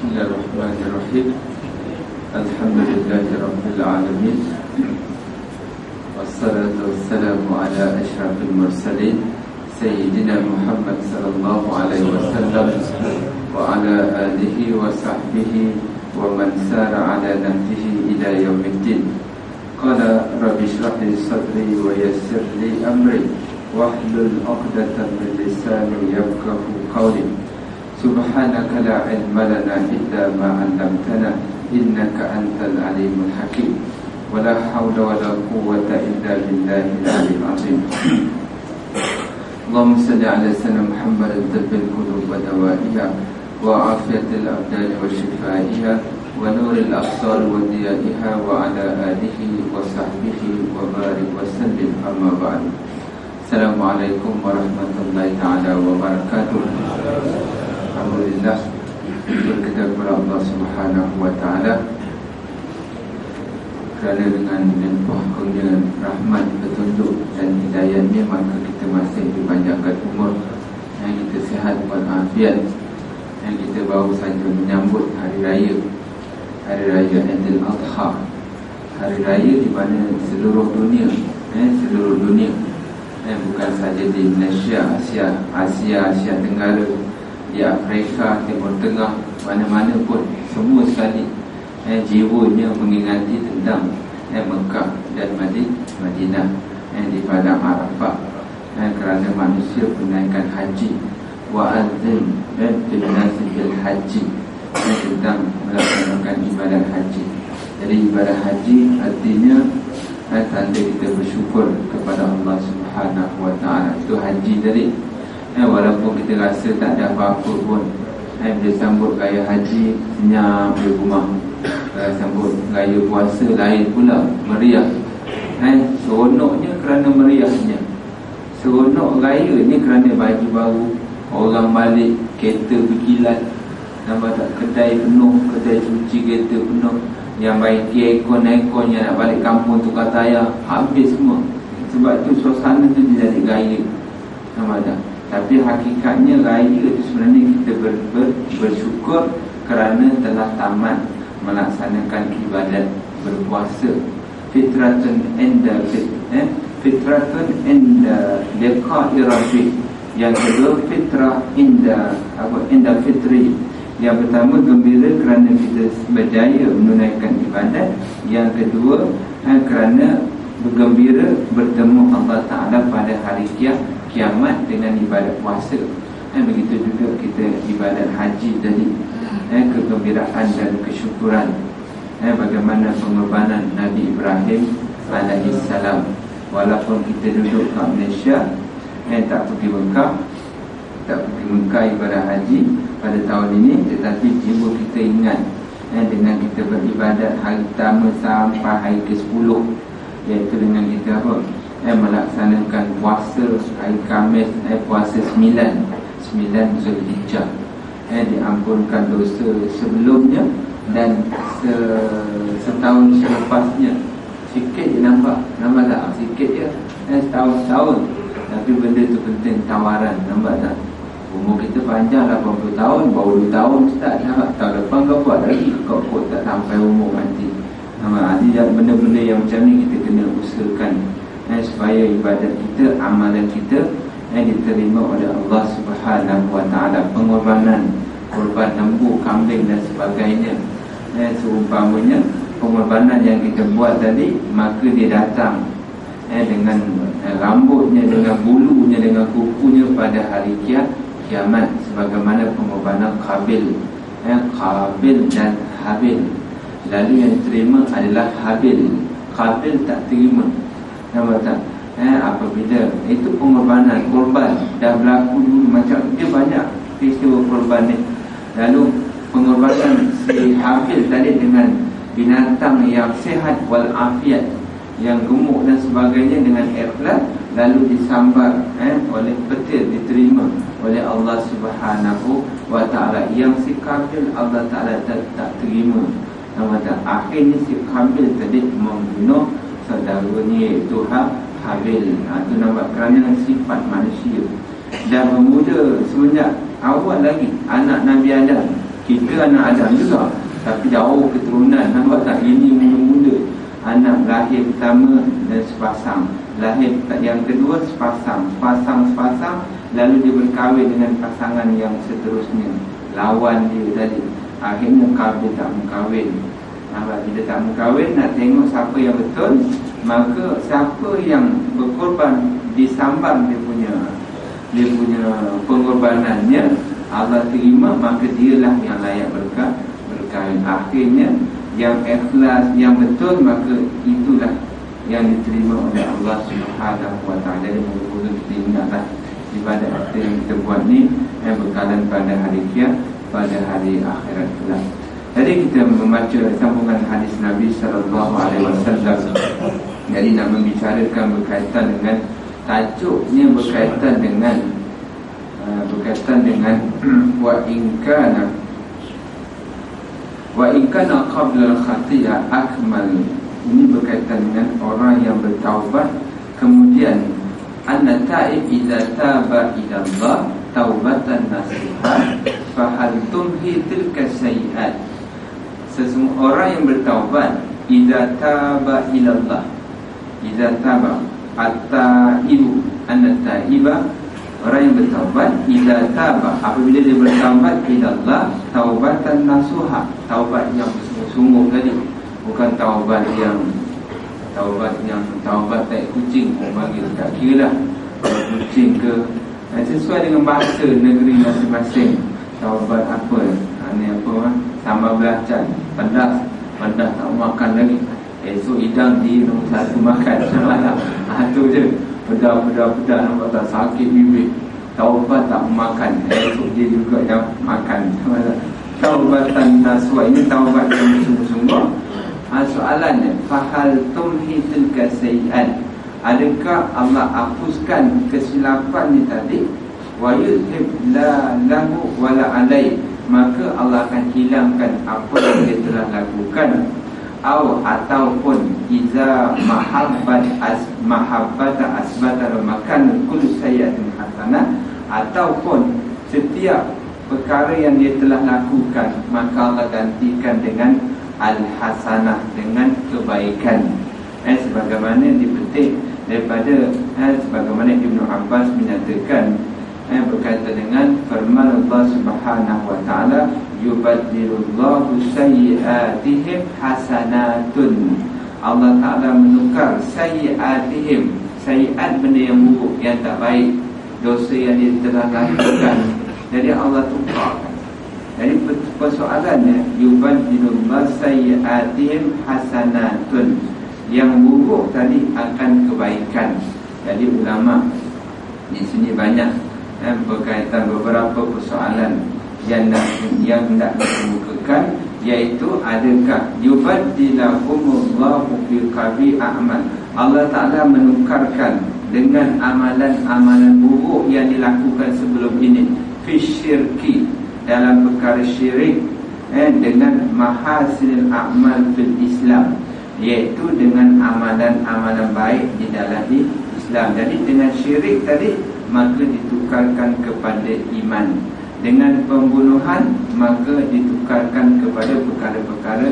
Bismillahirrahmanirrahim. Alhamdulillahirabbil alamin. Wassalatu wassalamu ala asyrafil mursalin Sayyidina Muhammad sallallahu alaihi wasallam wa ala alihi wa sahbihi wa man sara ala nahjihi ila yaumiddin. Qala rabbi shrah li sadri wa yassir li amri wahlul 'uqdatam min lisani yafqahu qawli. Subhanaka la ilma lana illa ma 'allamtana innaka antal alimul hakim. Wala hawla wala quwwata illa billahil aliyyil azim. Allahumma salli ala sayyidina Muhammadin tibbil qulub wa dawaiha wa afiyatil abdan wa shifaiha wa nuril absar wa diyaiha wa ala alihi wa sahbihi wa barik wa sallim. Amma ba'd. Assalamualaikum warahmatullahi ta'ala wabarakatuh. Alhamdulillah, berkata kepada Allah Subhanahu wa ta'ala, kerana dengan limpah kurnia rahmat, petunjuk dan hidayahnya, maka kita masih dipanjangkan umur, yang kita sihat walafiat, yang kita baru saja menyambut hari raya Aidil Adha, hari raya di mana seluruh dunia, bukan saja di Malaysia, Asia Tenggara, di Afrika, Timur Tengah, mana-mana pun, semua sekali jiwanya mengingati tentang Mekah dan Madinah di padang Arafah, kerana manusia menaikkan haji wa azim dan fil haji, tentang melaksanakan ibadat haji. Jadi ibadat haji artinya tanda kita bersyukur kepada Allah Subhanahu wa ta'ala. Itu haji tadi. Walaupun kita rasa tak ada apa-apa pun, bila sambut raya haji senyap di rumah, sambut raya puasa lain pula, meriah. Seronoknya kerana meriahnya, seronok raya ni kerana baju baru, orang balik, kereta berkilat, nampak tak, kedai penuh, kedai cuci kereta penuh, yang baiki aircon yang nak balik kampung tukar tayar, habis semua. Sebab tu suasana tu dia jadi raya, nampak tak? Tapi hakikatnya raya itu sebenarnya kita bersyukur kerana telah tamat melaksanakan ibadat berpuasa. Fitratun inda liqa'i rabbih. Yang kedua fitrah inda fitri. Yang pertama gembira kerana kita berjaya menunaikan ibadat. Yang kedua kerana bergembira bertemu Allah Ta'ala pada hari kiamat dengan ibadat puasa. Begitu juga kita ibadat haji tadi, kegembiraan dan kesyukuran. Bagaimana pengorbanan Nabi Ibrahim alaihissalam. Walaupun kita duduk kat Malaysia, tak pergi Mekah ibadat haji pada tahun ini, tetapi jiwa kita ingat dengan kita beribadat hari pertama sampai hari ke-10, iaitu dengan kita melaksanakan puasa hari Khamis, puasa 9 Zulhijjah, diampunkan dosa sebelumnya dan setahun selepasnya. Sikit je nampak tak? Sikit je, setahun. Tapi benda tu penting, tawaran, nampak tak? Umur kita panjang 80 tahun, baru 2 tahun start, nampak? Tahun depan kau buat lagi, kau pun tak sampai umur nanti. Jadi benda-benda yang macam ni kita kena usahakan, supaya ibadat kita, amalan kita diterima oleh Allah Subhanahu wa ta'ala. Pengorbanan, korban lembu, kambing dan sebagainya, seumpamanya pengorbanan yang kita buat tadi, maka dia datang dengan rambutnya, dengan bulunya, dengan kukunya pada hari kiamat, sebagaimana pengorbanan Qabil dan Habil. Lalu yang diterima adalah Habil. Qabil tak terima, nampak tak? Apabila itu pengorbanan, korban dah berlaku dulu, macam dia banyak peristiwa korban ni. Lalu pengorbanan si Habil tadi dengan binatang yang sihat walafiat, yang gemuk dan sebagainya, dengan ikhlas, lalu disambar oleh petir, diterima oleh Allah Subhanahu wa ta'ala. Yang si Qabil Allah Ta'ala tak terima, nampak tak? Akhirnya si Qabil tadi membunuh saudaranya, iaitu Habil. Itu nampak kerana sifat manusia dah bermula semenjak awal lagi. Anak Nabi Adam Kita anak Adam juga, tapi jauh keturunan. Nampak tak? Ini mula-mula anak lahir pertama dan sepasang, lahir yang kedua sepasang, sepasang, lalu dia berkahwin dengan pasangan yang seterusnya, lawan dia tadi. Akhirnya Qabil tak berkahwin. Bila tak berkahwin, nak tengok siapa yang betul, maka siapa yang berkorban disambar dia punya pengorbanannya, Allah terima, maka dialah yang layak berkahwin. Akhirnya yang ikhlas, yang betul, maka itulah yang diterima oleh Allah Subhanahu wa ta'ala. Jadi moga-moga kita ingatlah ibadat kita yang kita buat ni yang berkalan pada hari kiamat, pada hari akhirat kelak. Jadi kita membaca sambungan hadis Nabi SAW. Jadi nak membicarakan berkaitan dengan tajuknya, berkaitan dengan wa in kana qabla al-khati'ah akmal. Ini berkaitan dengan orang yang bertaubat, kemudian anna ta'ib idza taba ila Allah taubatan nasuha fa hal tumhi tilka sayiat. Sesungguhnya orang yang bertaubat, idza taba ila Allah, idza taba at-taibu anna taiba, orang yang bertaubat, idza taba, apabila dia bertaubat ila Allah taubatan nasuha, taubat yang sungguh tadi, bukan taubat tak kucing, orang panggil tak kira lah kucing ke, sesuai dengan bahasa negeri masing-masing. Taubat apa? Ni apa? Sambal belacan, pedas tak makan lagi. Esok hidang di nombor 1 makan. Itu je. Pedas nampak tak, sakit bibir. Taubat tak makan, esok dia juga yang makan. Taubatan nasuha, ini taubat yang sungguh-sungguh. Soalannya, fahal tumhi tilka sayiat, adakah Allah hapuskan kesilapan ni tadi? Wa yuzhib la lahu wa la alai, maka Allah akan hilangkan apa yang dia telah lakukan. Ataupun iza mahabbata asbata makan kullu sayyi'atin hasanah, ataupun setiap perkara yang dia telah lakukan maka Allah gantikan dengan al-hasanah, dengan kebaikan. Sebagaimana dipetik daripada sebagaimana Ibnu Abbas menyatakan berkaitan dengan firman Allah Subhanahu wa ta'ala, yubaddilullahu sayyi'atihim hasanatun. Allah Ta'ala menukar sayyi'atihim, sayyi'at benda yang buruk, yang tak baik, dosa yang dia telah lakukan, jadi Allah tukarkan. Jadi persoalannya, yubaddilullahu sayyi'atihim hasanatun, yang buruk tadi akan kebaikan. Jadi ulama di sini banyak berkaitan beberapa persoalan yang hendak dikemukakan, iaitu adakah yubaddilahumullahu fi qabi a'mal, Allah Ta'ala menukarkan dengan amalan-amalan buruk yang dilakukan sebelum ini, fi syirki, dalam perkara syirik, dengan mahasinil a'mal fil Islam, iaitu dengan amalan-amalan baik di dalam Islam. Jadi dengan syirik tadi maka ditukarkan kepada iman, dengan pembunuhan maka ditukarkan kepada perkara-perkara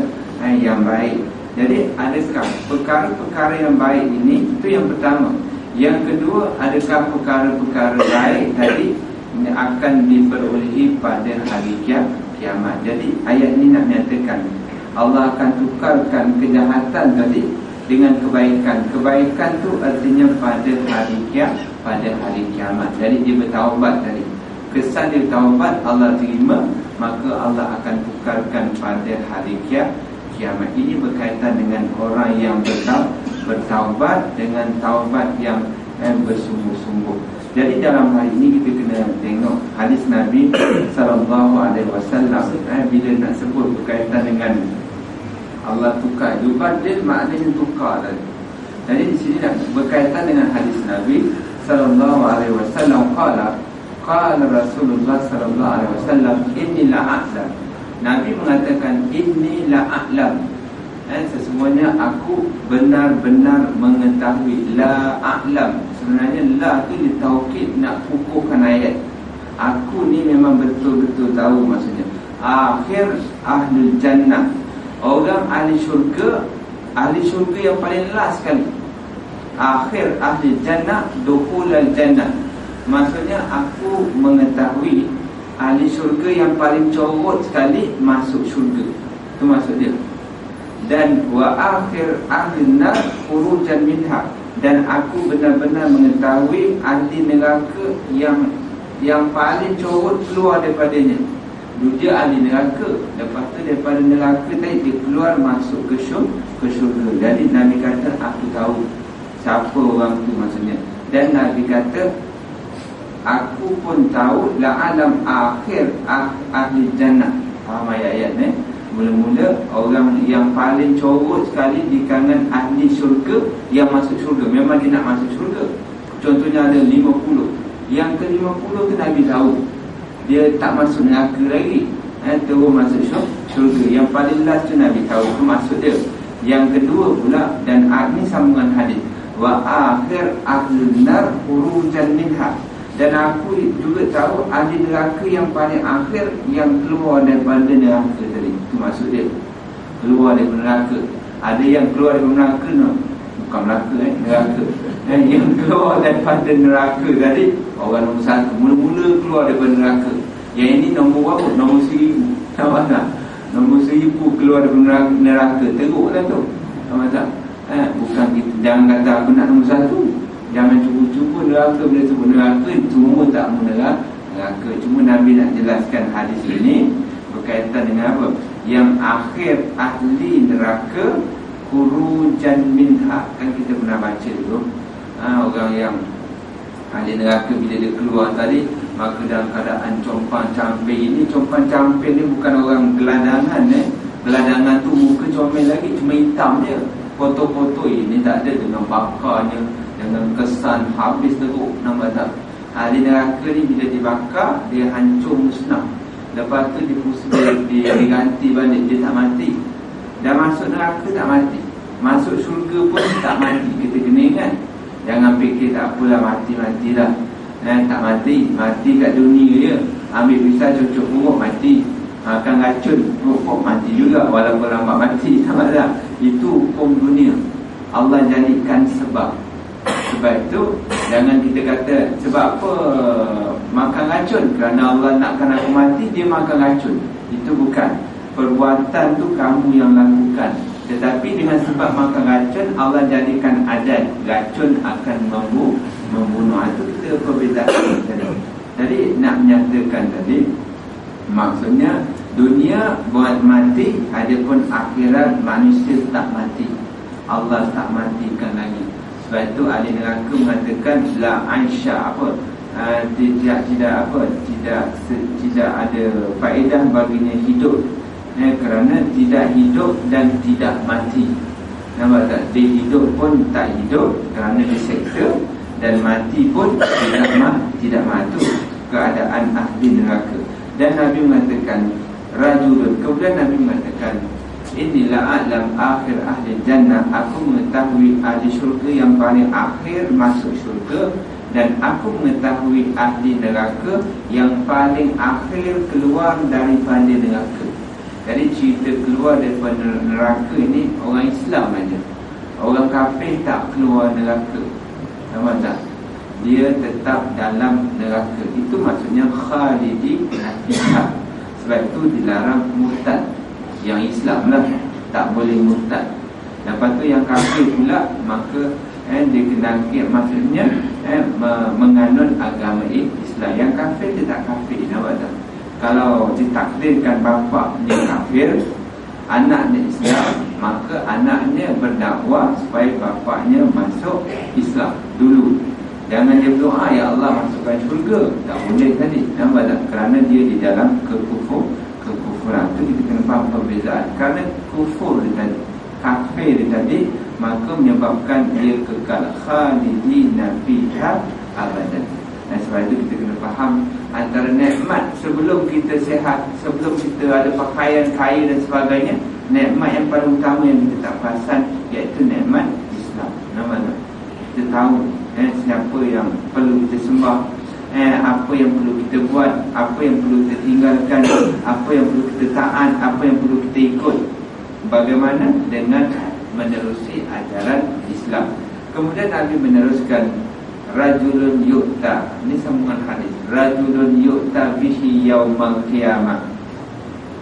yang baik. Jadi adakah perkara-perkara yang baik ini? Itu yang pertama. Yang kedua, adakah perkara-perkara baik tadi akan diperolehi pada hari kiamat. Jadi ayat ini nak menyatakan Allah akan tukarkan kejahatan tadi dengan kebaikan. Kebaikan tu artinya pada hari kiamat. Jadi dia bertaubat tadi, kesan dia taubat Allah terima, maka Allah akan tukarkan pada hari kiamat. Ini berkaitan dengan orang yang bertaubat dengan taubat yang bersungguh-sungguh. Jadi dalam hari ini kita kena tengok hadis Nabi SAW bila nak sebut berkaitan dengan Allah tukar, yubaddil maknanya tukar tadi. Jadi di sini nak berkaitan dengan hadis Nabi SAW. Qala Rasulullah SAW, inni la'a'lam. Nabi mengatakan inni la'a'lam, sesungguhnya aku benar-benar mengetahui. La'a'lam, sebenarnya la tu ditaukid, nak kukuhkan ayat. Aku ni memang betul-betul tahu, maksudnya akhir ahli jannah, orang ahli syurga yang paling last sekali. Akhir ahli jannah dukhulal jannah, maksudnya aku mengetahui ahli syurga yang paling corot sekali masuk syurga, itu maksud dia. Dan wa akhir ahli nar khurujan minha, dan aku benar-benar mengetahui ahli neraka yang paling corot keluar daripadanya. Dia ahli neraka, lepas tu daripada neraka tadi dia keluar masuk ke syurga. Jadi Nabi kata aku tahu siapa orang tu maksudnya. Dan Nabi kata aku pun tahu la'alam akhir ahli jannah. Faham ayat-ayat ni? Mula-mula orang yang paling corot sekali di kalangan ahli syurga yang masuk syurga, memang dia nak masuk syurga. Contohnya ada 50. Yang ke-50 tu Nabi tahu dia tak masuk neraka lagi, terus masuk syurga. Yang paling last tu Nabi tahu, tu maksud dia. Yang kedua pula, dan ini sambungan hadis, wa akhir ahli nar khurujan minha, dan aku juga tahu ahli neraka yang paling akhir yang keluar daripada neraka tadi. Itu maksud dia, keluar daripada neraka. Ada yang keluar daripada neraka, no? Bukan neraka, neraka. Yang keluar daripada neraka tadi, orang nombor 1, mula-mula keluar daripada neraka. Yang ini nombor berapa? Nombor 1000. Sama tak? Nombor 1000 keluar daripada neraka. Teruk lah tu. Sama tak? Bukan kita, jangan kata aku nak nombor 1. Jangan cuba-cuba neraka. Bila sebut neraka, semua tak mahu neraka. Cuma Nabi nak jelaskan hadis ini berkaitan dengan apa? Yang akhir ahli neraka khurujan minha. Kan kita pernah baca tu, orang yang ahli neraka bila dia keluar tadi, maka dalam keadaan compang-camping. Ini compang-camping ni bukan orang geladangan. Geladangan tu muka comel lagi, cuma hitam je. Foto-foto ini tak ada, dengan bakarnya, dengan kesan habis teruk. Nampak tak? Ahli neraka ni bila dibakar, dia hancur musnah. Lepas tu dia diganti balik, dia tak mati. Dah masuk neraka tak mati, masuk syurga pun tak mati. Kita kena ingat, jangan fikir tak apalah, mati-matilah. Tak mati kat dunia je. Ambil pisau cocok buruk mati, makan racun rokok mati juga, walaupun lambat mati. Sama tak? Itu hukum dunia. Allah jadikan sebab. Sebab itu jangan kita kata sebab apa makan racun, kerana Allah nakkan aku mati, dia makan racun. Itu bukan. Perbuatan tu kamu yang lakukan, tetapi dengan sebab makan racun, Allah jadikan adat racun akan membunuh. Itu kita perbezaan tadi. Jadi nak menyatakan tadi, maksudnya dunia buat mati, adapun akhirat manusia tak mati. Allah tak matikan lagi. Sebab itu ahli neraka mengatakan la aisha, apa? Tidak ada faedah baginya hidup. Kerana tidak hidup dan tidak mati. Nampak tak? Dia hidup pun tak hidup kerana diseksa, dan mati pun tidak mati. Keadaan ahli neraka. Dan Nabi mengatakan rajulun, kemudian Nabi mengatakan inilah alam akhir ahli jannah, aku mengetahui ahli syurga yang paling akhir masuk syurga, dan aku mengetahui ahli neraka yang paling akhir keluar daripada neraka. Jadi cerita keluar daripada neraka ini orang Islam aja. Orang kafir tak keluar neraka. Nampak tak? Dia tetap dalam neraka. Itu maksudnya khalidi fiha. Sebab itu dilarang murtad. Yang Islam lah tak boleh murtad. Lepas tu yang kafir pula, maka dia kena maksudnya menganut agama Islam. Yang kafir dia tak kafir. Nampak tak? Kalau ditakdirkan bapaknya kafir, anaknya Islam, maka anaknya berdakwah supaya bapaknya masuk Islam dulu. Jangan dia berdoa, ya Allah masukkan syurga. Tak boleh tadi. Nampak tak? Kerana dia di dalam kekufuran. Itu kita kena faham perbezaan. Kerana kufur dia tadi, kafir dia tadi, maka menyebabkan dia kekal khalidina fiha abadan. Sebab itu kita kena faham antara nikmat sebelum kita sihat, sebelum kita ada pakaian kaya dan sebagainya, nikmat yang paling utama yang kita tak perasan, iaitu nikmat Islam. Nampak tak? Kita tahu siapa yang perlu kita sembah, apa yang perlu kita buat, apa yang perlu kita tinggalkan, apa yang perlu kita bagaimana dengan menerusi ajaran Islam. Kemudian Nabi meneruskan, rajulun yu'ta, ini sambungan hadis, rajulun yu'ta bihi yaumal qiyamah.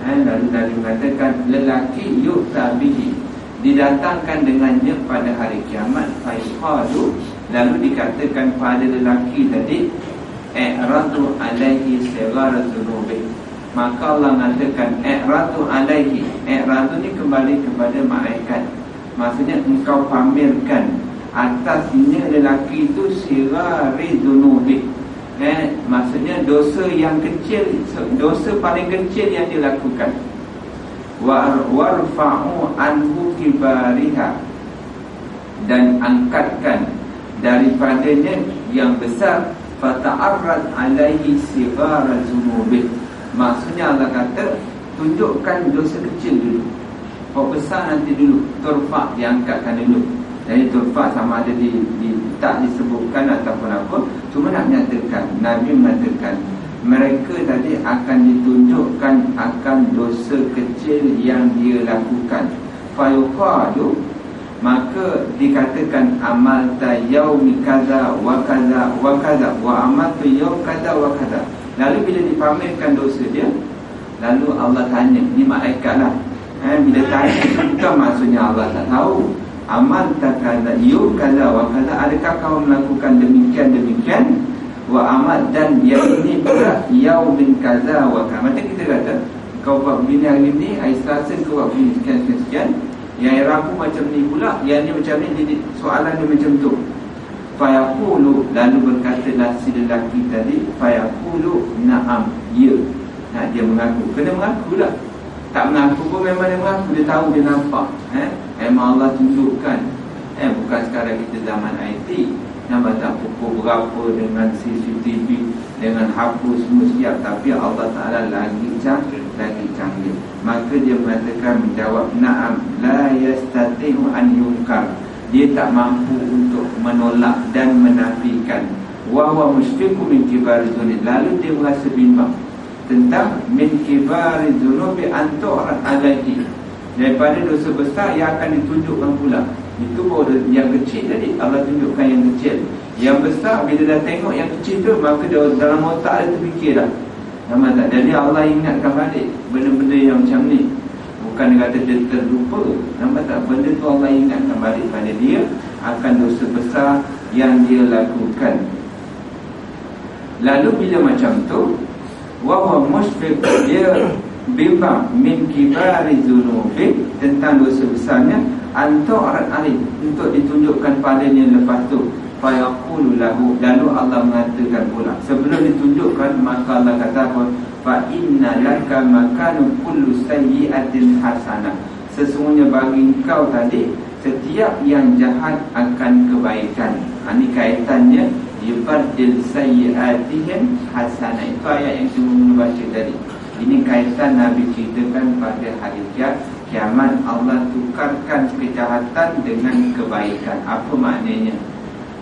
Lalu Nabi mengatakan, lelaki yu'ta bihi, didatangkan dengannya pada hari kiamat. Faiqalu, lalu dikatakan pada lelaki tadi, i'radu alaihi sighara dzunubih. Maka Allah mengatakan, i'radu alaihi, i'radu ni kembali kepada malaikat, maksudnya engkau pamerkan atasnya lelaki itu sighari dzunubih, maksudnya dosa yang kecil, dosa paling kecil yang dilakukan. Warfa'u anhu kibariha, dan angkatkan daripadanya yang besar. Fata'arrad alaihi sighara dzunubih, maksudnya Allah kata, tunjukkan dosa kecil dulu, kalau besar nanti dulu. Turfa, diangkatkan dulu. Jadi turfa sama ada tak disebutkan ataupun apa, cuma nak menyatakan, Nabi mengatakan mereka tadi akan ditunjukkan akan dosa kecil yang dia lakukan. Fayuqadu, maka dikatakan amalta yaumi kaza wa kaza wa kaza wa amaltu yaum kaza wa kaza. Lalu bila dipamerkan dosa dia, lalu Allah tanya, ni malaikat lah, bila tanya itu bukan maksudnya Allah tak tahu. Amalta kaza yaum kaza wa kaza, adakah kau melakukan demikian wa amal, dan yang ini pula yaumin kaza wa kaza. Macam kita kata, kau buat begini hari ni, hari Selasa kau buat begini sekian, yang Rabu macam ni pula, yang ni macam ni. Jadi soalan dia macam tu. Fayaqulu, lalu berkatalah si lelaki tadi, fayaqulu na'am, ya. Nah, dia mengaku, kena mengaku lah. Tak mengaku pun memang dia mengaku, dia tahu, dia nampak. Memang Allah tunjukkan. Bukan sekarang kita zaman IT, nampak tak pukul berapa dengan CCTV, dengan hapus semua siap. Tapi Allah Ta'ala lagi canggih. Maka dia mengatakan, menjawab, na'am, la yastati'u an yunkar, dia tak mampu untuk menolak dan menafikan. Wa huwa mushfiqu min kibari dzunub, lalu dia merasa bimbang tentang min kibari dzunubi antu'rat alaihi, daripada dosa besar yang akan ditunjukkan pula. Itu baru yang kecil tadi, Allah tunjukkan yang kecil. Yang besar bila dah tengok yang kecil tu, maka dia dalam otak dia terfikir dah. Nampak tak? Jadi Allah ingatkan balik benda-benda yang macam ni. Bukan dia kata dia terlupa. Nampak tak? Benda tu Allah ingatkan balik pada dia akan dosa besar yang dia lakukan. Lalu bila macam tu, wa huwa mushfiq, dia bimbang min kibari dzunubi, tentang dosa besarnya, antu'rat alih, untuk ditunjukkan padanya lepas tu. Fayaqulu lahu, lalu Allah mengatakan pula, sebelum ditunjukkan, maka Allah kata apa? Fa inna laka makanu kullu sayyi'atin hasanah, sesungguhnya bagi engkau tadi setiap yang jahat akan kebaikan. Ini kaitannya, yubaddil sayyi'atihim hasanah. Itu ayat yang kita baca tadi. Ini kaitan Nabi ceritakan pada hari kiamat, Allah tukarkan kejahatan dengan kebaikan. Apa maknanya?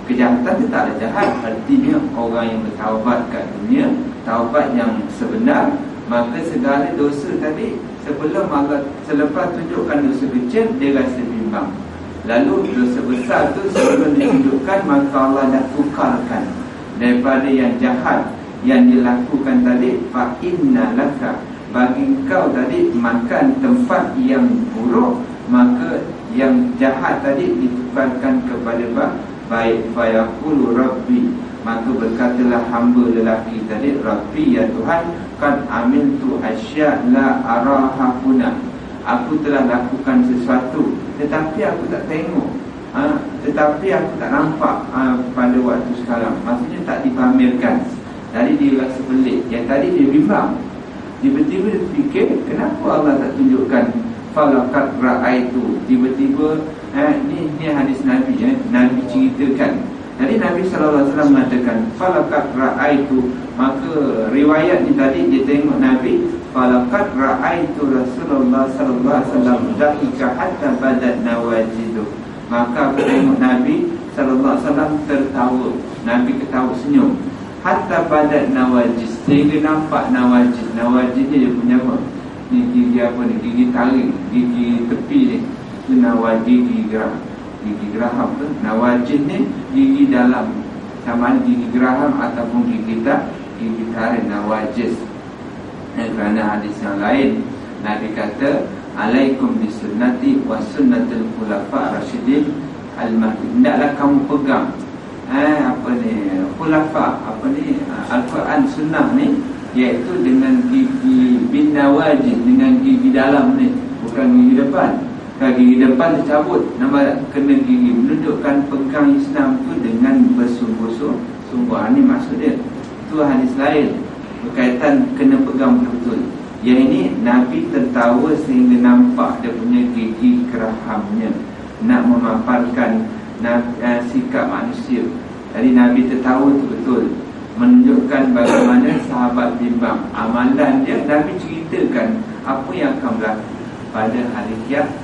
Kejahatan itu tak ada jahat, artinya orang yang bertaubat kat dunia, taubat yang sebenar, maka segala dosa tadi, sebelum Allah, selepas tunjukkan dosa kecil, dia rasa bimbang. Lalu dosa besar tu sebelum ditunjukkan, maka Allah dah tukarkan daripada yang jahat yang dilakukan tadi. Fa inna laka, bagi engkau tadi makan tempat yang buruk, maka yang jahat tadi ditukarkan kepada baik. Fayaqulu rabbi, maka berkatalah hamba lelaki tadi, rabbi, ya Tuhan, qad amiltu asya' la araha huna, aku telah lakukan sesuatu tetapi aku tak tengok, tetapi aku tak nampak pada waktu sekarang. Maksudnya tak dipamerkan. Jadi dia rasa pelik. Yang tadi dia bimbang, tiba-tiba dia fikir, kenapa Allah tak tunjukkan? Falaqad ra'aitu, tiba-tiba ni hadis Nabi, Nabi ceritakan. Jadi Nabi SAW mengatakan falaqad ra'aitu, maka riwayat ni tadi dia tengok Nabi, falaqad ra'aitu Rasulullah SAW dhahika hatta badat nawajidu, maka aku tengok Nabi SAW tertawa. Nabi ketawa, senyum, hatta badat nawajis, sehingga nampak nawajis. Nawajis ni dia punya apa? Ni gigi apa ni? Gigi taring, gigi tepi ni. Itu nawajih, gigi geraham tu. Nawajih ni gigi dalam, sama ada gigi geraham ataupun gigi taring, nawajih. Kerana hadis yang lain Nabi kata, alaikum bisunnati wa sunnatul khulafa rasyidin al-mahdiyyin. Hendaklah kamu pegang khulafa, Al-Quran sunnah ni, iaitu dengan gigi bin nawajid, dengan gigi dalam ni, bukan gigi depan. Kalau gigi depan tercabut, nama kena gigi, menunjukkan pegang Islam tu dengan bersungguh-sungguh. Ini maksud dia. Itu hadis lain berkaitan kena pegang betul-betul. Yang ini Nabi tertawa sehingga nampak dia punya gigi gerahamnya, nak memaparkan sikap manusia. Jadi Nabi tertawa betul-betul, menunjukkan bagaimana sahabat bimbang amalan dia. Nabi ceritakan apa yang akan berlaku pada hari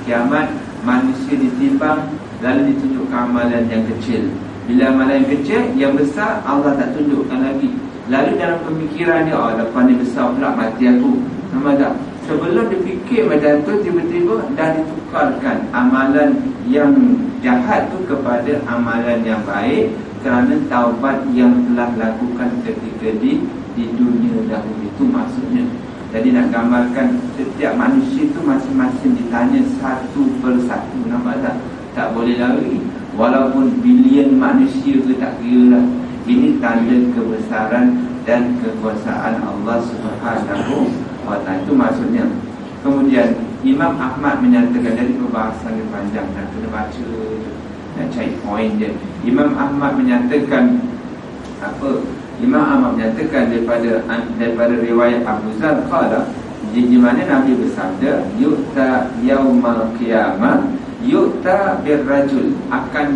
kiamat. Manusia ditimbang, lalu ditunjukkan amalan yang kecil. Bila amalan yang kecil, yang besar Allah tak tunjukkan lagi. Lalu dalam pemikiran dia, lepas ni besar pula, mati aku. Nampak tak? Sebelum dia fikir macam tu, tiba-tiba dah ditukarkan amalan yang jahat tu kepada amalan yang baik, kerana taubat yang telah lakukan ketika di dunia dahulu. Itu maksudnya. Jadi nak gambarkan setiap manusia itu masing-masing ditanya satu persatu. Nampak tak? Tak boleh lari. Walaupun bilion manusia ke tak kira lah. Ini tanda kebesaran dan kekuasaan Allah Subhanahu wa ta'ala. Itu maksudnya. Kemudian Imam Ahmad menyatakan, dari perbahasan yang panjang, nak kena baca, nak cari poin dia. Imam Ahmad menyatakan Imam Ahmad menyatakan daripada riwayat Abu Zar qala, di mana Nabi bersabda, yu'ta yaumal qiyamah yu'ta birrajul, akan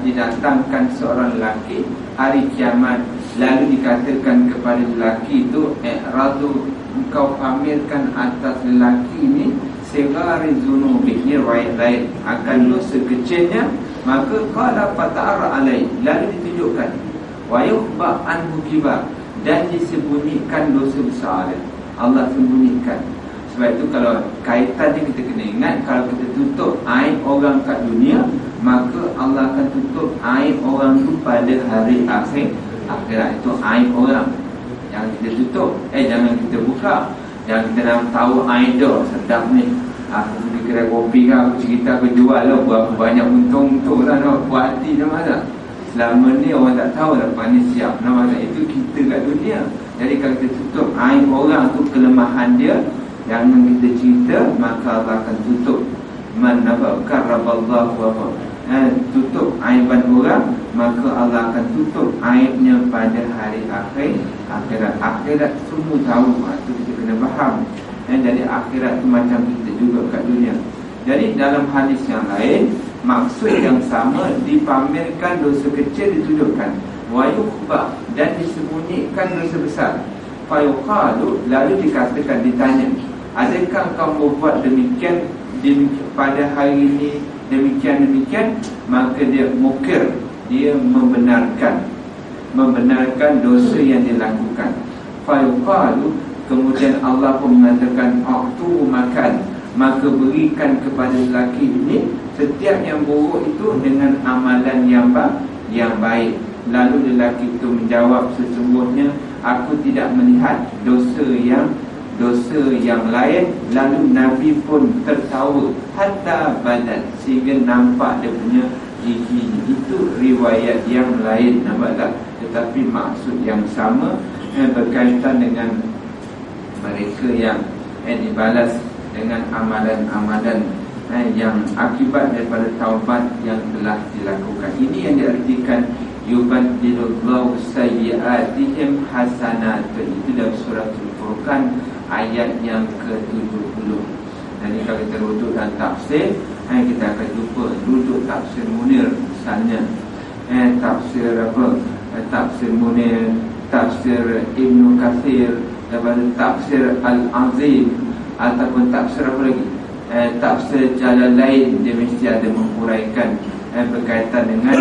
didatangkan seorang lelaki hari kiamat, lalu dikatakan kepada lelaki itu, radu, engkau pamerkan atas lelaki ini segari zunubihi, riwayat lain, akan dosa kecilnya, maka qala fata'ara alai, lalu ditunjukkan, wa yukhba anhu kibar, dan disembunyikan dosa besar dia. Allah sembunyikan. Sebab itu kalau kaitannya kita kena ingat, kalau kita tutup aib orang kat dunia, maka Allah akan tutup aib orang tu pada hari akhirat. Itu aib orang yang kita tutup. Jangan kita buka. Jangan kita nak tahu aib dia. Sedap ni, aku pergi kedai kopi kan, aku cerita, aku jual lah, berapa banyak untung-untung lah, nak buat hati. Nampak tak? Selama ni orang tak tahu lepas ni siap. Nampak tak? Itu kita kat dunia. Jadi kalau kita tutup aib orang tu, kelemahan dia, jangan kita cerita, maka Allah akan tutup. Man karraballahu wa tutup aiban orang, maka Allah akan tutup aibnya pada hari akhirat. Semua tahu, itu kita kena faham. Jadi akhirat tu macam kita juga kat dunia. Jadi dalam hadis yang lain, maksud yang sama, dipamerkan dosa kecil, ditunjukkan, wa yukhba, dan disembunyikan dosa besar. Fa yuqalu, lalu dikatakan, ditanya, adakah kamu buat demikian pada hari ini, demikian? Maka dia mukir, dia membenarkan dosa yang dilakukan. Fa yuqalu, kemudian Allah pun mengatakan, aktu makan, maka berikan kepada lelaki ini setiap yang buruk itu dengan amalan yang baik. Lalu lelaki itu menjawab, sesungguhnya aku tidak melihat dosa yang lain. Lalu Nabi pun tertawa hatta badan, sehingga nampak dia punya gigi. Itu riwayat yang lain, nampak tak? Tetapi maksud yang sama, berkaitan dengan mereka yang dibalas dengan amalan-amalan yang akibat daripada taubat yang telah dilakukan. Ini yang diartikan yubaddilullahu sayyi'atihim hasanatun. Itu dalam surah Al-Furqan ayat yang ke-70. Jadi kalau kita rujuk dan tafsir, kita akan jumpa rujuk tafsir Munir misalnya, tafsir Munir, tafsir Ibnu Katsir, daripada tafsir Al-Azim, ataupun tafsir apa lagi, tafsir Jalalain, dia mesti ada menguraikan berkaitan dengan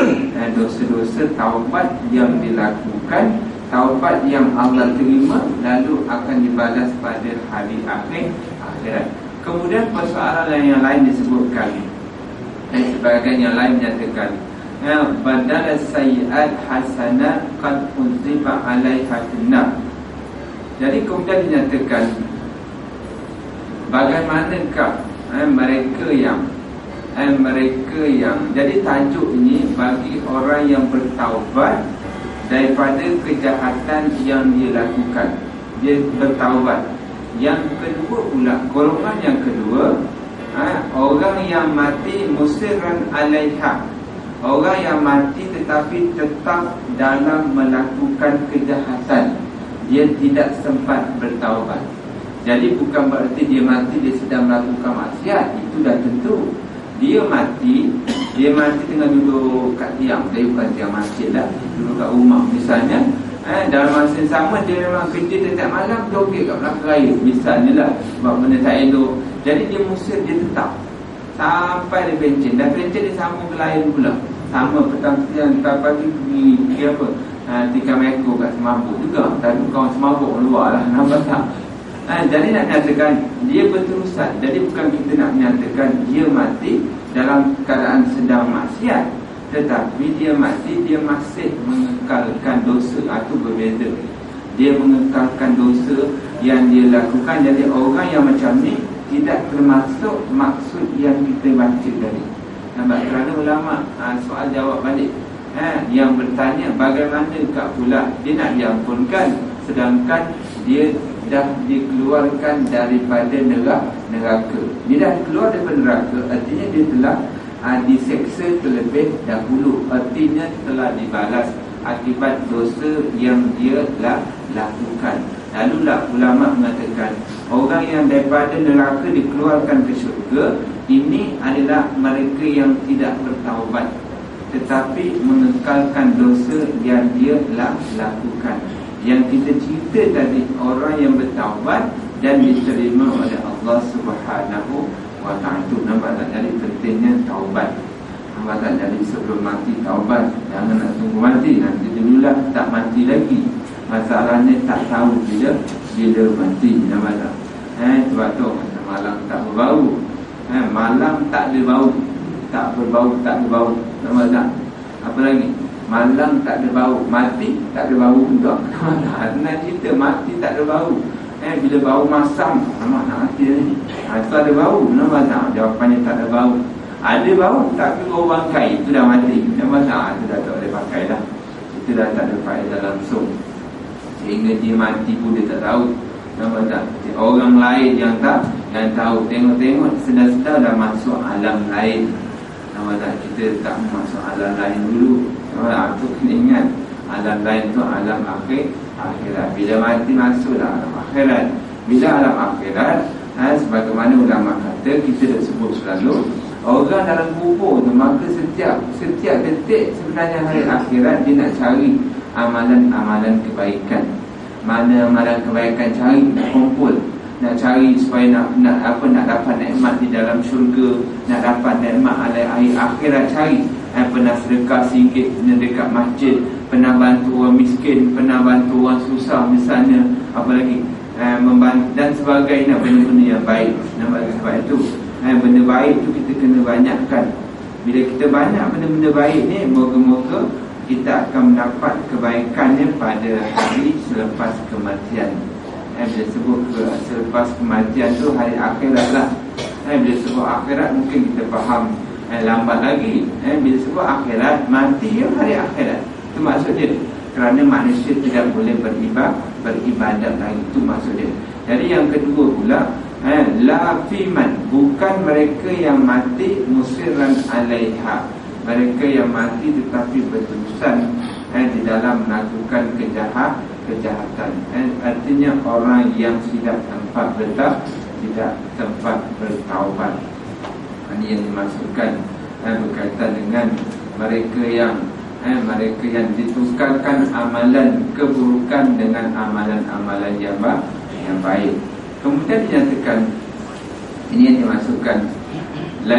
dosa-dosa taubat yang dilakukan taubat yang Allah terima lalu akan dibalas pada hari akhirat. Kemudian persoalan yang lain disebutkan, dan sebahagian yang lain menyatakan badal sayyi'at hasanah qad unziba 'alaiha finnar. Jadi kemudian dinyatakan bagaimanakah mereka yang jadi tajuk ini bagi orang yang bertaubat daripada kejahatan yang dia lakukan, dia bertaubat. Yang kedua pula, golongan yang kedua, orang yang mati musirran 'alaiha, orang yang mati tetapi tetap dalam melakukan kejahatan, dia tidak sempat bertaubat. Jadi bukan berarti dia mati dia sedang melakukan maksiat, itu dah tentu. Dia mati dengan duduk kat tiang, tapi bukan tiang masjid lah, duduk kat rumah misalnya. Dalam masa yang sama dia memang kerja setiap malam, joget kat belakang raya misalnya lah, sebab benda tak elok. Jadi dia musir, dia tetap sampai dia pencen, dan pencen dia sambung ke lain pula. Sama petang siang, tak pagi pergi apa, tikam ekor kat semabuk juga. Tadi kawan semabuk luar lah, nampak tak? Jadi nak nyatakan dia berterusan. Jadi bukan kita nak nyatakan dia mati dalam keadaan sedang maksiat, tetapi dia mati, dia masih mengekalkan dosa. Itu berbeza. Dia mengekalkan dosa yang dia lakukan. Jadi orang yang macam ni tidak termasuk maksud yang kita baca tadi. Nampak? Kerana ulama soal jawab balik, yang bertanya bagaimanakah pula dia nak diampunkan sedangkan dia dah dikeluarkan daripada neraka. Dia dah keluar daripada neraka, artinya dia telah diseksa terlebih dahulu, artinya telah dibalas akibat dosa yang dia lakukan. Lalulah ulama mengatakan orang yang daripada neraka dikeluarkan ke syurga, ini adalah mereka yang tidak bertaubat tetapi mengekalkan dosa yang dia lakukan. Yang kita cerita tadi, orang yang bertaubat dan diterima oleh Allah Subhanahu wa ta'ala. Itu nampak tak? Jadi pentingnya taubat. Nampak tak? Jadi sebelum mati taubat, jangan nak tunggu mati. Nanti dululah tak mati lagi. Masalahnya tak tahu bila mati. Nampak tak? Sebab tu malam tak berbau, malam tak ada bau, tak berbau, tak ada bau. Nampak tak? Apa lagi? Malam tak ada bau, mati tak ada bau juga. Nak cerita mati tak ada bau. Bila bau masam, nak mati ni. Itu ada bau. Nampak tak? Jawapannya tak ada bau. Ada bau tapi bau bangkai, itu dah mati. Nampak tak? Itu dah tak boleh pakai dah. Itu dah tak ada faedah langsung. Sehingga dia mati pun dia tak tahu. Nampak tak? Orang lain yang tahu. Tengok-tengok sedar-sedar dah masuk alam lain. Nampak tak? Kita tak masuk alam lain dulu. Itu kena ingat, alam lain tu alam akhirat. Bila mati masuklah alam akhirat. Bila alam akhirat, sebagaimana ulama kata, kita dah sebut selalu, orang dalam kubur tu, maka setiap detik sebenarnya hari akhirat dia nak cari amalan-amalan kebaikan. Mana amalan kebaikan cari, nak kumpul, nak cari supaya nak dapat nikmat di dalam syurga, nak dapat nikmat air akhirat, cari. Pernah sedekah sikit dekat masjid, pernah bantu orang miskin, pernah bantu orang susah misalnya, apa lagi, membantu dan sebagainya, benda-benda yang baik. Sebab itu benda baik tu kita kena banyakkan. Bila kita banyak benda-benda baik ni, moga-moga kita akan mendapat kebaikannya pada hari selepas kematian. Bila sebut selepas kematian tu hari akhirat lah. Bila sebut akhirat mungkin kita faham lambat lagi. Bila sebut akhirat, mati ya hari akhirat. Itu maksudnya. Kerana manusia tidak boleh beribadat lagi. Itu maksudnya. Jadi yang kedua pula, la fiman, bukan mereka yang mati musirran alaiha, mereka yang mati tetapi berterusan di dalam melakukan kejahatan. Artinya orang yang tidak tempat bertaubat. Ini yang dimaksudkan berkaitan dengan mereka yang ditukarkan amalan keburukan dengan amalan-amalan yang baik. Kemudian dinyatakan, ini yang dimaksudkan la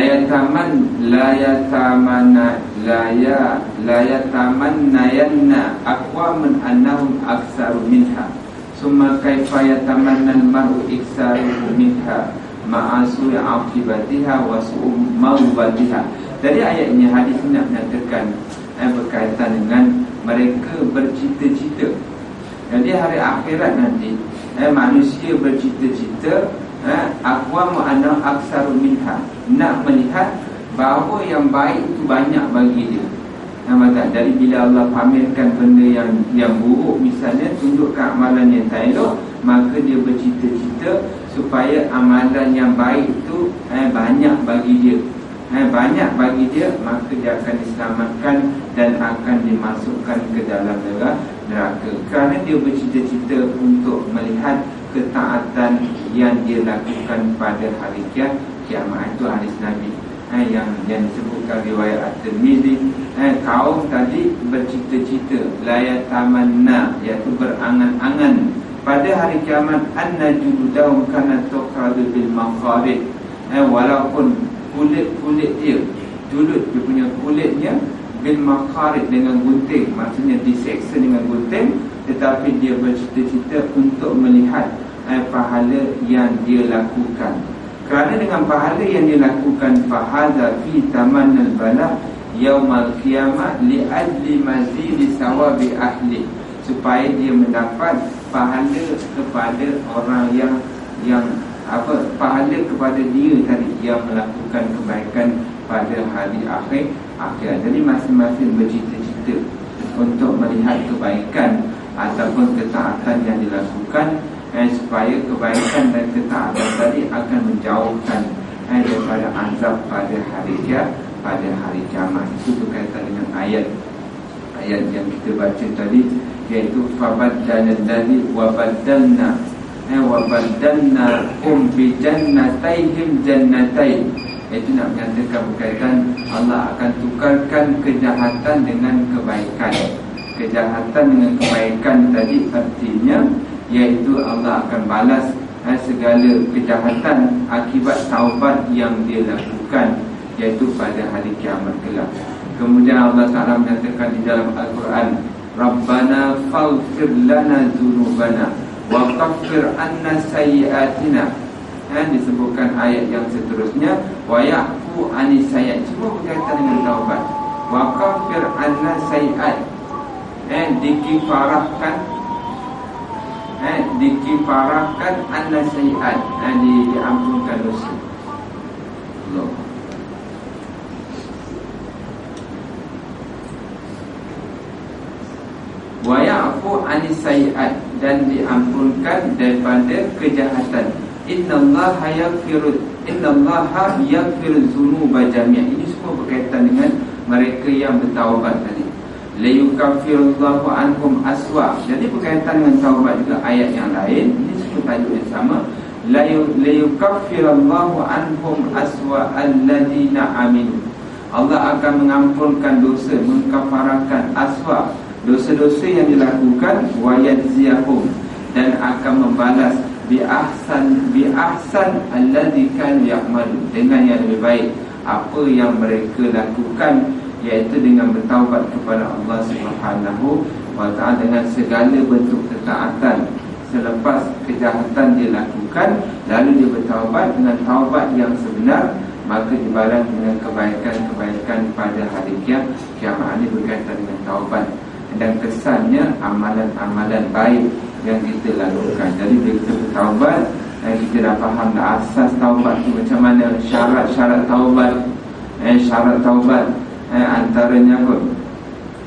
yatamannayanna aqwaman annahum aktsaru minha summa kaifa yatamanna al-mar'u iktsaruhu minha ma'asu aqibatiha wa su'u mawbatiha. Jadi ayat ini, hadis ini nak menyatakan berkaitan dengan mereka bercita-cita. Jadi hari akhirat nanti manusia bercita-cita aqwamu annahum aktsaru minha, nak melihat bahawa yang baik itu banyak bagi dia. Jadi bila Allah pamerkan benda yang buruk, misalnya tunjukkan amalan yang tak elok, maka dia bercita-cita supaya amalan yang baik itu banyak bagi dia. Banyak bagi dia, maka dia akan diselamatkan dan akan dimasukkan ke dalam neraka. Kerana dia bercita-cita untuk melihat ketaatan yang dia lakukan pada hari kiamat. Itu hadis Nabi yang disebutkan riwayat At-Tirmizi. Kaum tadi bercita-cita, la yatamanna, iaitu berangan-angan pada hari kiamat, anna juludahum kana tuqadu bil maqarid. Walaupun kulit dia, julud dia punya kulitnya bil maqarid, dengan gunting, maksudnya diseksa dengan gunting, tetapi dia bercita-cita untuk melihat pahala yang dia lakukan. Kerana dengan pahala yang dilakukan, fahaza fi tamannal bala yaumal qiyamah li ajli mazidi sawabi ahli, supaya dia mendapat pahala kepada orang yang pahala kepada dia tadi yang melakukan kebaikan pada hari akhir. Jadi masing-masing bercita-cita untuk melihat kebaikan ataupun ketaatan yang dilakukan, supaya kebaikan dan ketaatan tadi akan menjauhkan daripada azab pada hari kiamat. Itu berkaitan dengan ayat yang kita baca tadi, iaitu fabaddala alladhi wa baddalna bi jannatayhim jannatain. Itu nak menyatakan berkaitan Allah akan tukarkan kejahatan dengan kebaikan. Kejahatan dengan kebaikan tadi artinya iaitu Allah akan balas segala kejahatan akibat taubat yang dia lakukan, iaitu pada hari kiamat kelak. Kemudian Allah Ta'ala menyatakan di dalam Al-Quran, Rabbana faghfir lana dzunubana wa kaffir anna sayyi'atina. Disebutkan ayat yang seterusnya, wa ya'fu anis sayyi'at, semua berkaitan dengan taubat. Wa kaffir anna sayyi'at, dikifarahkan anna sayyi'at, diampunkan dosa. Allah. Wa ya'fu anis sayyi'at, dan diampunkan daripada kejahatan. Innallaha yaghfiru dzunuba jami'a. Ini semua berkaitan dengan mereka yang bertaubat tadi. Layukaffirullahu anhum aswa. Jadi berkaitan dengan taubat juga ayat yang lain. Ini semua tajuk yang sama. Layukaffirullahu anhum aswa alladhina aminu. Allah akan mengampunkan dosa, mengkafarahkan aswa, dosa-dosa yang dilakukan, wa yajziyahum, dan akan membalas bi ahsan alladhi kanu ya'malu, dengan yang lebih baik apa yang mereka lakukan, iaitu dengan bertaubat kepada Allah Subhanahu wa ta'ala dengan segala bentuk ketaatan. Selepas kejahatan dia lakukan, lalu dia bertaubat dengan taubat yang sebenar, maka dibalas dengan kebaikan-kebaikan pada hari kiamat. Ini berkaitan dengan taubat dan kesannya amalan-amalan baik yang kita lakukan. Jadi bila kita bertaubat, kita dah faham dah asas taubat tu macam mana, syarat-syarat taubat. Syarat taubat antaranya apa?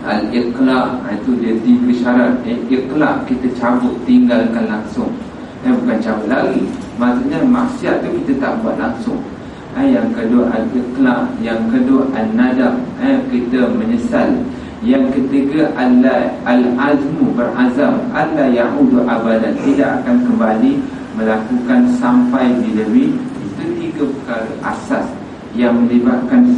Al-iqla', itu dia 3 syarat. Iqla', kita cabut, tinggalkan langsung. Bukan cabut lagi, maksudnya maksiat tu kita tak buat langsung. Yang kedua al-iqla', yang kedua al-nadam, kita menyesal. Yang ketiga al-azmu, berazam, alla ya'udu abadan, tidak akan kembali melakukan sampai bila-bila. Itu 3 perkara asas yang melibatkan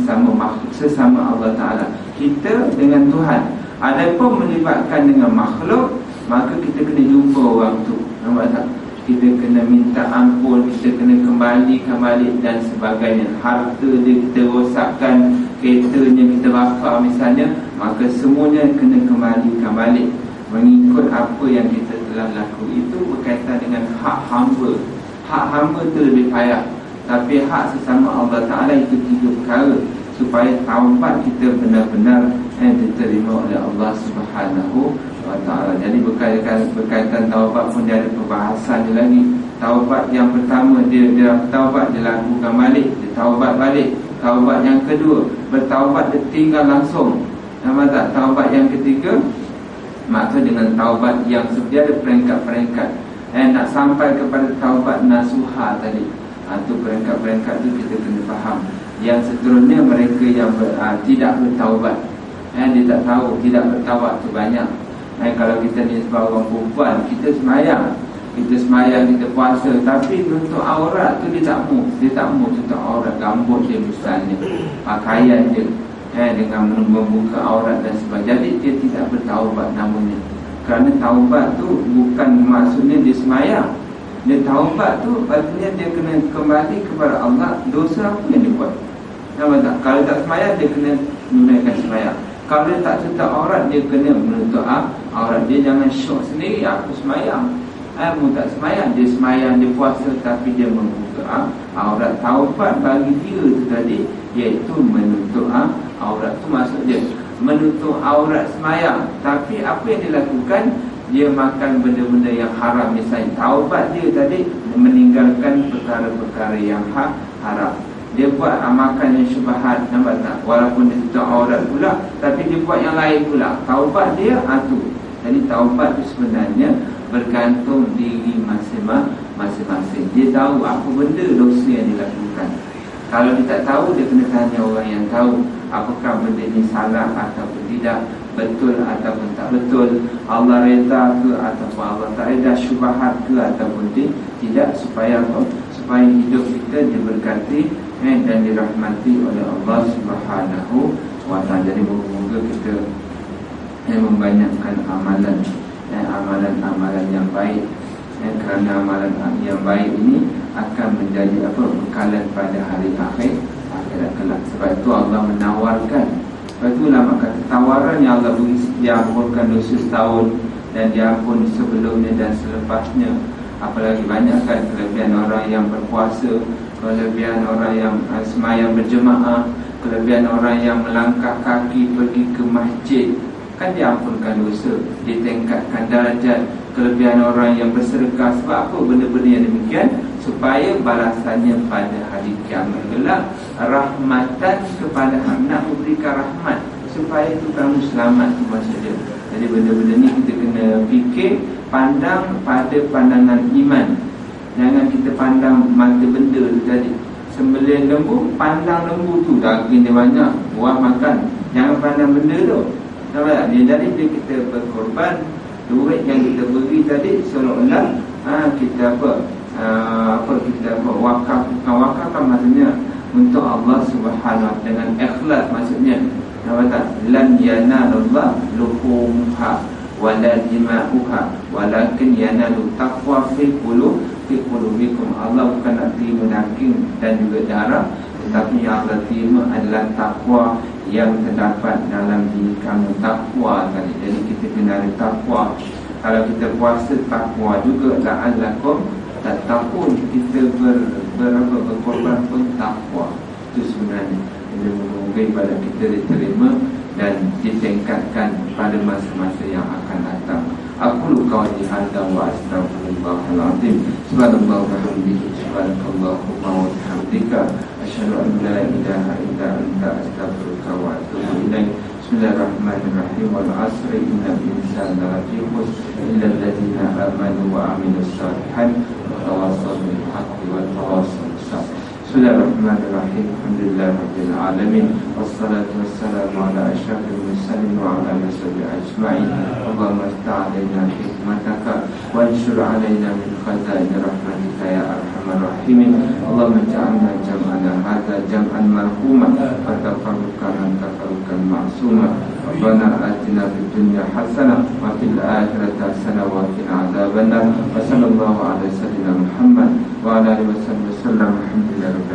sesama Allah Ta'ala, kita dengan Tuhan. Adapun melibatkan dengan makhluk, maka kita kena jumpa orang tu. Nampak tak? Kita kena minta ampun, kita kena kembali kembalikan balik dan sebagainya. Harta dia kita rosakkan, keretanya kita bakar misalnya, maka semuanya kena kembalikan balik mengikut apa yang kita telah lakukan. Itu berkaitan dengan hak hamba. Hak hamba itu lebih payah, tapi hak sesama Allah Ta'ala itu 3 perkara supaya taubat kita benar-benar diterima oleh Allah Subhanahu wa Ta'ala. Jadi berkaitan taubat pun dia ada perbahasan dia lagi. Taubat yang pertama dia taubat, dia lakukan balik, dia taubat balik. Taubat yang kedua, bertaubat dia tinggal langsung. Nama tak? Taubat yang ketiga, maka dengan taubat yang sebenarnya ada peringkat-peringkat, nak sampai kepada taubat nasuha tadi. Itu peringkat-peringkat tu kita kena faham. Yang seterusnya mereka yang tidak bertaubat, dia tak tahu tidak bertaubat tu banyak. Kalau kita ni sebagai orang perempuan, kita semayang, kita puasa, tapi untuk aurat tu dia tak mau tutup aurat, rambut dia misalnya, pakaian dia dengan membuka aurat dan sebagainya. Jadi dia tidak bertaubat namanya. Kerana taubat tu bukan maksudnya dia semayang. Dia taubat tu artinya dia kena kembali kepada Allah. Dosa apa yang dia buat? Nampak tak? Kalau tak semayang, dia kena menunaikan semayang. Kalau dia tak tutup aurat, dia kena menutup aurat. Dia jangan syok sendiri, aku semayang, mu tak semayang. Dia semayang, dia puasa, tapi dia membuka aurat. Taubat bagi dia tu tadi, iaitu menutup aurat. Tu maksud dia menutup aurat semayang. Tapi apa yang dilakukan? Dia makan benda-benda yang haram. Misalnya taubat dia tadi meninggalkan perkara-perkara yang haram. Dia buat makan yang syubhat, nampak tak? Walaupun dia tutup aurat pula, tapi dia buat yang lain pula. Taubat dia tu. Jadi taubat itu sebenarnya bergantung diri masing-masing. Dia tahu apa benda dosa yang dilakukan. Kalau dia tak tahu, dia kena tanya orang yang tahu, apakah benda ini salah ataupun tidak, betul ataupun tak betul, Allah reda ke ataupun Allah tak reda, syubhat ke ataupun tidak, supaya hidup kita diberkati dan dirahmati oleh Allah Subhanahu wa Ta'ala. Jadi moga-moga kita membanyakkan amalan yang baik, kerana amalan yang baik ini akan menjadi bekalan pada hari akhirat kelak. Sebab itu Allah menawarkan. Sebab itulah maka tawaran yang Allah beri, diampunkan dosa setahun dan diampun sebelumnya dan selepasnya. Apalagi banyakkan kelebihan orang yang berpuasa, kelebihan orang yang semayang berjemaah, kelebihan orang yang melangkah kaki pergi ke masjid, kan diampunkan dosa, ditingkatkan darjat. Kelebihan orang yang bersedekah. Sebab apa benda-benda yang demikian? Supaya balasannya pada hari kiamat kelak rahmatan kepada nak memberikan rahmat, supaya itu kamu selamat, tu maksudnya. Jadi benda-benda ni kita kena fikir, pandang pada pandangan iman. Jangan kita pandang mata benda tu tadi. Sembelih lembu, pandang lembu tu, daging dia banyak, buah makan. Jangan pandang benda tu. Nampak tak? Jadi bila kita berkorban, duit yang kita beri tadi seolah-olah kita wakaf. Bukan wakaf kan maksudnya untuk Allah Subhanahu wa, dengan ikhlas maksudnya. Nampak tak? Lan yanalullah luhumha wala dima'uha walakin yanalu taqwa fi qulubikum. Allah bukan nak terima daging dan juga darah, tetapi yang Allah terima adalah takwa yang terdapat dalam diri kamu. Takwa tadi. Jadi kita kena ada takwa. Kalau kita puasa, takwa juga. La'allakum tattaqun. Kita berkorban pun takwa. Itu sebenarnya moga ibadah kita diterima dan ditingkatkan pada masa-masa yang akan datang. Aku qawli hadza wa astaghfirullahal azim. Subhanallah wa bihamdihi, subhanakallahumma wa bihamdika, asyhadu an la ilaha illa anta, astaghfiruka wa atubu ilaik. Bismillahirrahmanirrahim. Wal 'asri innal insana lafi khusr illa alladziina amanu wa 'amilus shalihat wa tawassaw bil haqqi wa tawassaw bis sabr. Bismillahirrahmanirrahim. Alhamdulillahirabbil alamin. Wassalatu wassalamu ala asyrafil mursalin wa ala alihi ajma'in. Allahumma sta' alaina hikmataka wa anshur alaina min khazaini rahmatika ya arhamar arhamar rahimin. Allahumma ja'alna jam'ana hadza jam'an marhuma wa tafarruqana tafarruqan ma'suma. Rabbana atina fid dunya hasanah wa fil akhirati hasanah wa qina adzabannar. Wa sallallahu ala sayyidina Muhammad wa ala alihi wasallam. Alhamdulillah.